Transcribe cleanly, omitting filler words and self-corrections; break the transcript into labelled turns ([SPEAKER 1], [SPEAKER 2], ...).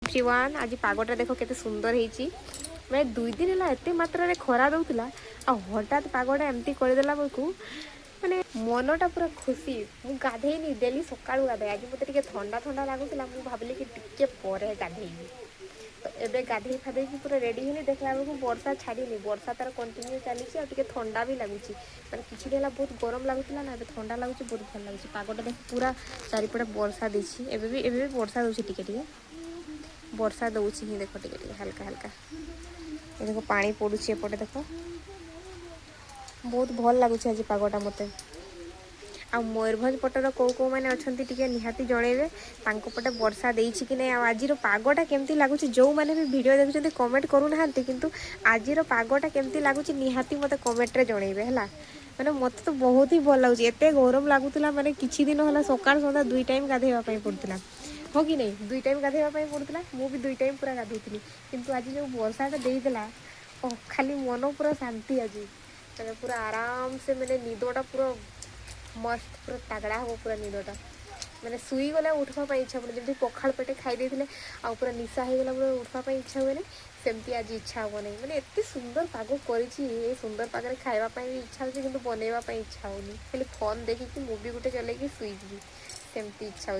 [SPEAKER 1] Everyone आज पागटा देख केते सुंदर होईची मैं 2 दिन है एत मात्रा खरा दौला आ हठात पागटा एमती करदेला बेलू माने मनटा पूरा खुशी मु गाधेनी डेली सका गाधे आज मत ठंडा ठंडा लगुला मुझे भाविली कि टिके पर गाधेबी तो एबे गाधे फाधे पूरा रेडी होनी देखला बेलू वर्षा छाड़ी वर्षा तार कंटिन्यू चली ठंडा भी लगुच मैंने किसी दिन बहुत गरम लगुला ना ठंडा लगुच बहुत भल लगुच पागटा देख पूरा चारिपटे वर्षा देसी एबे भी वर्षा दूसरी टिके वर्षा दौची ही देख टिके हल्का हल्का ये देखो पानी पड़ुची एपटे देख बहुत भल लगुच आज पागटा मत आ मयूरभंज पटर कौ कौ मैंने अच्छा टे निहाती जनइबे पटे वर्षा देछि कि नहीं आज पागटा केमती लगुच जो मैंने भी वीडियो देखुं कमेंट करूना किंतु आज पागटा केमती लगुच निहाती मत कमेंट जनइबे है मैंने मत तो बहुत ही भल लगुच एत गरम लगुला मैंने किसी दिन है सकाल सन्ध्या 2 टाइम गाधेवाई पड़ता हो कि नहीं 2 टाइम गाधेवाई पड़ता मुझे 2 टाइम पूरा गाधोली किंतु आज जो वर्षाटा देदेला खाली मन पूरा शांति आज मैंने पूरा आराम से मैंने निदटा पूरा मस्त पूरा तगड़ा हम पूरा निदटा मैंने शुई गला उठवा इच्छा पड़े जमी पखाड़ पेटे खाई आ पूरा निशा हो गला पूरा उठवा इच्छा हुए सेमती आज इच्छा हम नहीं मैंने एत सुंदर पाग कर सुंदर पागे खावाई इच्छा हो कि बनवाई इच्छा होनी खाली फोन देखिकी मुवी गोटे चलैकी शुई सेमती इच्छा हो।